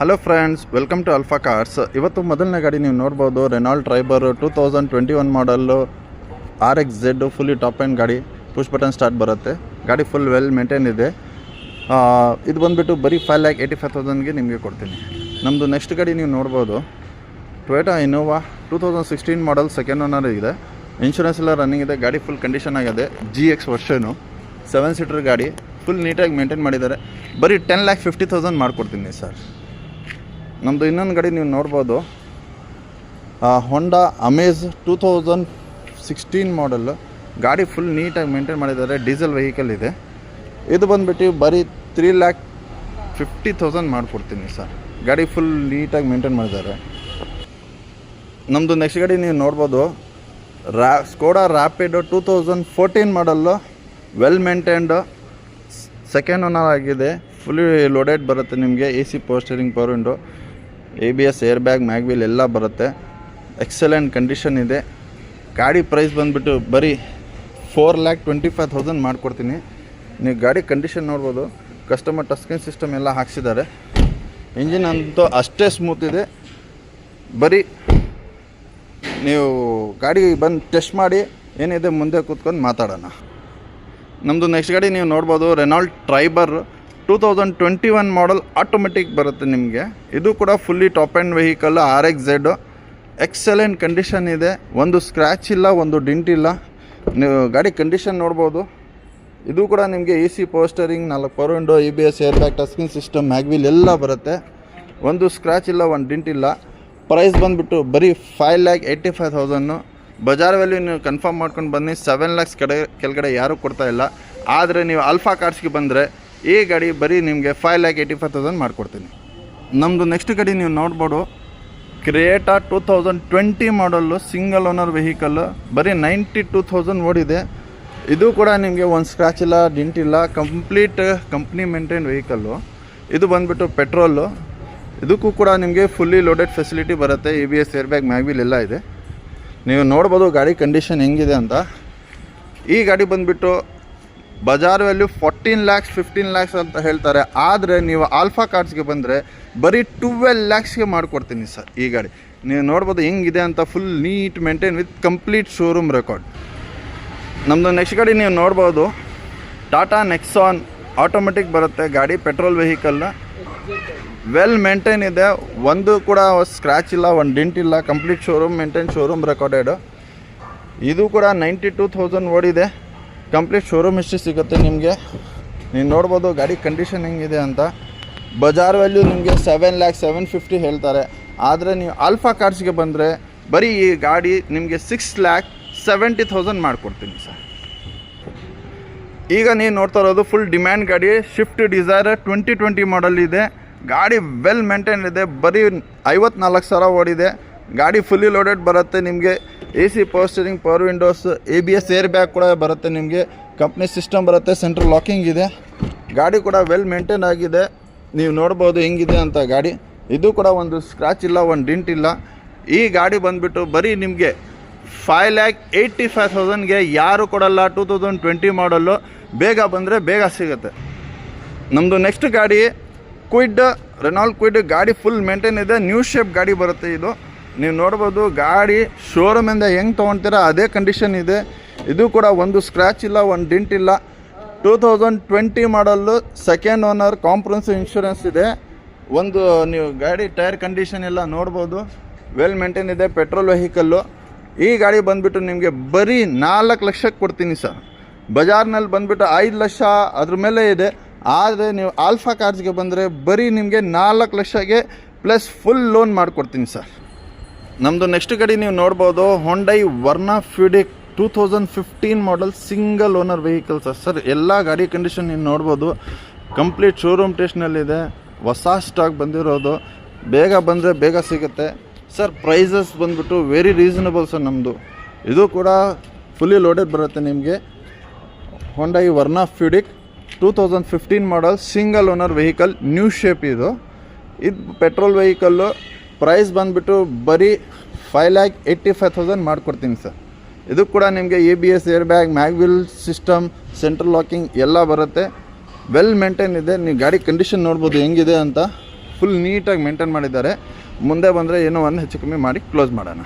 Hello friends, welcome to alpha cars. ಇವತ್ತು ಮೊದಲನೇ ಗಾಡಿ ನೀವು ನೋಡ್ಬೋದು, Renault Triber 2021 model RXZ fully top end ಗಾಡಿ. ಪುಷ್ ಬಟನ್ ಸ್ಟಾರ್ಟ್ ಬರುತ್ತೆ. ಗಾಡಿ ಫುಲ್ ವೆಲ್ ಮೇಂಟೈನ್ ಇದೆ. ಇದು ಬಂದುಬಿಟ್ಟು ಬರೀ 5,85,000ಗೆ ನಿಮಗೆ ಕೊಡ್ತೀನಿ. ನಮ್ಮದು ನೆಕ್ಸ್ಟ್ ಗಾಡಿ ನೀವು ನೋಡ್ಬೋದು, ಟೊಯೋಟಾ ಇನೋವಾ 2016 ಮಾಡಲ್, ಸೆಕೆಂಡ್ ಓನರ್ ಇದೆ. ಇನ್ಶೂರೆನ್ಸ್ ಎಲ್ಲ ರನ್ನಿಂಗ್ ಇದೆ. ಗಾಡಿ ಫುಲ್ ಕಂಡೀಷನ್ ಆಗಿದೆ. GX ವರ್ಷನು 7 ಸೀಟರ್ ಗಾಡಿ, ಫುಲ್ ನೀಟಾಗಿ ಮೇಂಟೈನ್ ಮಾಡಿದ್ದಾರೆ. ಬರೀ 10,50,000 ಮಾಡಿಕೊಡ್ತೀನಿ ಸರ್. ನಮ್ಮದು ಇನ್ನೊಂದು ಗಾಡಿ ನೀವು ನೋಡ್ಬೋದು, ಹೊಂಡಾ ಅಮೇಜ್ 2016 ಮಾಡಲ್. ಗಾಡಿ ಫುಲ್ ನೀಟಾಗಿ ಮೇಂಟೈನ್ ಮಾಡಿದ್ದಾರೆ. ಡೀಸೆಲ್ ವೆಹಿಕಲ್ ಇದೆ. ಇದು ಬಂದುಬಿಟ್ಟು ಬರೀ 3,50,000 ಮಾಡಿಕೊಡ್ತೀನಿ ಸರ್. ಗಾಡಿ ಫುಲ್ ನೀಟಾಗಿ ಮೇಂಟೈನ್ ಮಾಡಿದ್ದಾರೆ. ನಮ್ಮದು ನೆಕ್ಸ್ಟ್ ಗಾಡಿ ನೀವು ನೋಡ್ಬೋದು, Skoda Rapid 2014 model, well maintained, second owner ಆಗಿದೆ. ಫುಲ್ಲಿ ಲೋಡೆಡ್ ಬರುತ್ತೆ ನಿಮಗೆ. AC power steering, power window, ABS, air bag, mag wheel ಎಲ್ಲ ಬರುತ್ತೆ. ಎಕ್ಸಲೆಂಟ್ ಕಂಡೀಷನ್ ಇದೆ. ಗಾಡಿ ಪ್ರೈಸ್ ಬಂದುಬಿಟ್ಟು ಬರೀ 4,25,000 ಮಾಡಿಕೊಡ್ತೀನಿ. ನೀವು ಗಾಡಿ ಕಂಡೀಷನ್ ನೋಡ್ಬೋದು. ಕಸ್ಟಮರ್ ಟಚ್ ಸ್ಕ್ರೀನ್ ಸಿಸ್ಟಮ್ ಎಲ್ಲ ಹಾಕ್ಸಿದ್ದಾರೆ. ಇಂಜಿನ್ ಅಂತೂ ಅಷ್ಟೇ ಸ್ಮೂತ್ ಇದೆ. ಬರೀ ನೀವು ಗಾಡಿ ಬಂದು ಟೆಸ್ಟ್ ಮಾಡಿ ಏನಿದೆ ಮುಂದೆ ಕೂತ್ಕೊಂಡು ಮಾತಾಡೋಣ. ನಮ್ಮದು ನೆಕ್ಸ್ಟ್ ಗಾಡಿ ನೀವು ನೋಡ್ಬೋದು, ರೆನಾಲ್ಡ್ ಟ್ರೈಬರ್ 2021 ಮಾಡಲ್, ಆಟೋಮೆಟಿಕ್ ಬರುತ್ತೆ ನಿಮಗೆ. ಇದು ಕೂಡ fully top and vehicle, RXZ. Excellent condition ಇದೆ. ಒಂದು ಸ್ಕ್ರ್ಯಾಚ್ ಇಲ್ಲ, ಒಂದು ಡಿಂಟ್ ಇಲ್ಲ. ನೀವು ಗಾಡಿ ಕಂಡೀಷನ್ ನೋಡ್ಬೋದು. ಇದು ಕೂಡ ನಿಮಗೆ AC power steering, 4 power window, ABS, air bag, touch screen system, mag wheel ಎಲ್ಲ ಬರುತ್ತೆ. ಒಂದು ಸ್ಕ್ರ್ಯಾಚ್ ಇಲ್ಲ, ಒಂದು ಡಿಂಟ್ ಇಲ್ಲ. ಪ್ರೈಸ್ ಬಂದುಬಿಟ್ಟು ಬರೀ 5,85,000. ಬಜಾರ್ ವ್ಯಾಲ್ಯೂ ನೀವು ಕನ್ಫರ್ಮ್ ಮಾಡ್ಕೊಂಡು ಬನ್ನಿ. 7 lakhs ಕೆಳಗಡೆ ಯಾರೂ ಕೊಡ್ತಾಯಿಲ್ಲ. ಆದರೆ ನೀವು ಅಲ್ಫಾ ಕಾರ್ಸ್ಗೆ ಬಂದರೆ ಈ ಗಾಡಿ ಬರೀ ನಿಮಗೆ 5,85,000 ಮಾಡಿಕೊಡ್ತೀನಿ. ನಮ್ಮದು ನೆಕ್ಸ್ಟ್ ಗಾಡಿ ನೀವು ನೋಡ್ಬೋದು, ಕ್ರಿಯೇಟಾ 2020 ಮಾಡಲ್ಲು, ಸಿಂಗಲ್ ಓನರ್ ವೆಹಿಕಲ್ಲು, ಬರೀ 92,000 ಓಡಿದೆ. ಇದು ಕೂಡ ನಿಮಗೆ ಒಂದು ಸ್ಕ್ರ್ಯಾಚ್ ಇಲ್ಲ, ಡಿಂಟ್ ಇಲ್ಲ. Complete company maintain vehicle. ಇದು ಬಂದುಬಿಟ್ಟು ಪೆಟ್ರೋಲು. ಇದಕ್ಕೂ ಕೂಡ ನಿಮಗೆ ಫುಲ್ಲಿ ಲೋಡೆಡ್ ಫೆಸಿಲಿಟಿ ಬರುತ್ತೆ. ABS, ಏರ್ ಬ್ಯಾಗ್, ಮ್ಯಾಗ್ವೀಲ್ ಎಲ್ಲ ಇದೆ. ನೀವು ನೋಡ್ಬೋದು ಗಾಡಿ ಕಂಡೀಷನ್ ಹೆಂಗಿದೆ ಅಂತ. ಈ ಗಾಡಿ ಬಂದುಬಿಟ್ಟು ಬಜಾರ್ ವ್ಯಾಲ್ಯೂ 14 lakhs 15 lakhs ಅಂತ ಹೇಳ್ತಾರೆ. ಆದರೆ ನೀವು ಆಲ್ಫಾ ಕಾರ್ಸ್ಗೆ ಬಂದರೆ ಬರೀ 12 lakhsಗೆ ಮಾಡಿಕೊಡ್ತೀನಿ ಸರ್. ಈ ಗಾಡಿ ನೀವು ನೋಡ್ಬೋದು ಹೆಂಗಿದೆ ಅಂತ. Full neat maintain with complete showroom record. ನಮ್ಮದು ನೆಕ್ಸ್ಟ್ ಗಾಡಿ ನೀವು ನೋಡ್ಬೋದು, ಟಾಟಾ ನೆಕ್ಸಾನ್, ಆಟೋಮೆಟಿಕ್ ಬರುತ್ತೆ ಗಾಡಿ, ಪೆಟ್ರೋಲ್ ವೆಹಿಕಲ್ನ. ವೆಲ್ ಮೇಂಟೈನ್ ಇದೆ. ಒಂದು ಕೂಡ ಸ್ಕ್ರ್ಯಾಚ್ ಇಲ್ಲ, ಒಂದು ಡಿಂಟ್ ಇಲ್ಲ. Complete showroom maintain, showroom recorded. ಇದು ಕೂಡ 92,000 ಓಡಿದೆ. ಕಂಪ್ಲೀಟ್ ಶೋರೂಮ್ ಹಿಸ್ಟ್ರಿ ಸಿಗುತ್ತೆ ನಿಮಗೆ. ನೀವು ನೋಡ್ಬೋದು ಗಾಡಿ ಕಂಡೀಷನ್ ಹೆಂಗಿದೆ ಅಂತ. ಬಜಾರ್ ವ್ಯಾಲ್ಯೂ ನಿಮಗೆ 7 lakhs 750 ಹೇಳ್ತಾರೆ. ಆದರೆ ನೀವು ಆಲ್ಫಾ ಕಾರ್ಸ್ಗೆ ಬಂದರೆ ಬರೀ ಈ ಗಾಡಿ ನಿಮಗೆ 6,70,000 ಮಾಡಿಕೊಡ್ತೀನಿ ಸರ್. ಈಗ ನೀವು ನೋಡ್ತಾ ಇರೋದು ಫುಲ್ ಡಿಮ್ಯಾಂಡ್ ಗಾಡಿ, ಶಿಫ್ಟ್ ಡಿಸೈರ್ 2020 ಮಾಡಲ್ ಇದೆ. ಗಾಡಿ ವೆಲ್ ಮೇಂಟೈನ್ ಇದೆ. ಬರೀ 54,000 ಓಡಿದೆ. ಗಾಡಿ ಫುಲ್ಲಿ ಲೋಡೆಡ್ ಬರುತ್ತೆ ನಿಮಗೆ. AC power steering, power Windows, ABS, air bag ಕೂಡ ಬರುತ್ತೆ ನಿಮಗೆ. ಕಂಪ್ನಿ ಸಿಸ್ಟಮ್ ಬರುತ್ತೆ. ಸೆಂಟ್ರಲ್ ಲಾಕಿಂಗ್ ಇದೆ. ಗಾಡಿ ಕೂಡ ವೆಲ್ ಮೇಂಟೈನ್ ಆಗಿದೆ. ನೀವು ನೋಡ್ಬೋದು ಹೆಂಗಿದೆ ಅಂತ ಗಾಡಿ. ಇದು ಕೂಡ ಒಂದು ಸ್ಕ್ರ್ಯಾಚ್ ಇಲ್ಲ, ಒಂದು ಡಿಂಟ್ ಇಲ್ಲ. ಈ ಗಾಡಿ ಬಂದುಬಿಟ್ಟು ಬರೀ ನಿಮಗೆ 5,85,000ಗೆ ಯಾರು ಕೊಡಲ್ಲ. 2020 ಮಾಡಲ್ಲು. ಬೇಗ ಬಂದರೆ ಬೇಗ ಸಿಗುತ್ತೆ. ನಮ್ಮದು ನೆಕ್ಸ್ಟ್ ಗಾಡಿ ಕ್ವಿಡ್, ರೆನಾಲ್ಡ್ ಕ್ವಿಡ್. ಗಾಡಿ ಫುಲ್ ಮೇಂಟೈನ್ ಇದೆ. ನ್ಯೂ ಶೇಪ್ ಗಾಡಿ ಬರುತ್ತೆ ಇದು. ನೀವು ನೋಡ್ಬೋದು ಗಾಡಿ ಶೋರೂಮಿಂದ ಹೆಂಗೆ ತೊಗೊಳ್ತೀರಾ ಅದೇ ಕಂಡೀಷನ್ ಇದೆ. ಇದು ಕೂಡ ಒಂದು ಸ್ಕ್ರ್ಯಾಚ್ ಇಲ್ಲ, ಒಂದು ಡಿಂಟ್ ಇಲ್ಲ. 2020 ಮಾಡಲ್ಲು, ಸೆಕೆಂಡ್ ಓನರ್, ಕಾಂಪ್ರಹೆನ್ಸಿವ್ ಇನ್ಶೂರೆನ್ಸ್ ಇದೆ. ಒಂದು ನೀವು ಗಾಡಿ ಟೈರ್ ಕಂಡೀಷನ್ ಎಲ್ಲ ನೋಡ್ಬೋದು. ವೆಲ್ ಮೇಂಟೈನ್ ಇದೆ. Petrol vehicle. ಈ ಗಾಡಿ ಬಂದುಬಿಟ್ಟು ನಿಮಗೆ ಬರೀ 4 ಲಕ್ಷಕ್ಕೆ ಕೊಡ್ತೀನಿ ಸರ್. ಬಜಾರ್ನಲ್ಲಿ ಬಂದುಬಿಟ್ಟು 5 ಲಕ್ಷ ಅದ್ರ ಮೇಲೆ ಇದೆ. ಆದರೆ ನೀವು ಆಲ್ಫಾ ಕಾರ್ಸ್ಗೆ ಬಂದರೆ ಬರೀ ನಿಮಗೆ 4 ಲಕ್ಷಗೆ ಪ್ಲಸ್ ಫುಲ್ ಲೋನ್ ಮಾಡಿಕೊಡ್ತೀನಿ ಸರ್. ನಮ್ಮದು ನೆಕ್ಸ್ಟ್ ಗಾಡಿ ನೀವು ನೋಡ್ಬೋದು, Hyundai Verna fluidic 2015 model, single owner vehicle sir. ಎಲ್ಲ ಗಾಡಿ ಕಂಡೀಷನ್ ನೀವು ನೋಡ್ಬೋದು. ಕಂಪ್ಲೀಟ್ ಶೋರೂಮ್ ಟೆಸ್ಟ್ನಲ್ಲಿದೆ. ಹೊಸ ಸ್ಟಾಕ್ ಬಂದಿರೋದು. ಬೇಗ ಬಂದರೆ ಬೇಗ ಸಿಗುತ್ತೆ ಸರ್. ಪ್ರೈಸಸ್ ಬಂದುಬಿಟ್ಟು ವೆರಿ ರೀಸನಬಲ್ ಸರ್ ನಮ್ಮದು. ಇದು ಕೂಡ ಫುಲ್ಲಿ ಲೋಡೆಡ್ ಬರುತ್ತೆ ನಿಮಗೆ. Hyundai Verna fluidic 2015 model, single owner vehicle, new shape ಇದು ಪೆಟ್ರೋಲ್ ವೆಹಿಕಲ್ಲು. ಪ್ರೈಸ್ ಬಂದುಬಿಟ್ಟು ಬರೀ 5,85,000 ಮಾಡಿಕೊಡ್ತೀನಿ ಸರ್. ಇದು ಕೂಡ ನಿಮಗೆ ABS, air bag, mag wheel system, central locking ಎಲ್ಲ ಬರುತ್ತೆ. ವೆಲ್ ಮೇಂಟೈನ್ ಇದೆ. ನೀವು ಗಾಡಿ ಕಂಡೀಷನ್ ನೋಡ್ಬೋದು ಹೆಂಗಿದೆ ಅಂತ. ಫುಲ್ ನೀಟಾಗಿ ಮೇಂಟೈನ್ ಮಾಡಿದ್ದಾರೆ. ಮುಂದೆ ಬಂದರೆ ಏನೋ ಒಂದು ಹೆಚ್ಚು ಕಮ್ಮಿ ಮಾಡಿ ಕ್ಲೋಸ್ ಮಾಡೋಣ.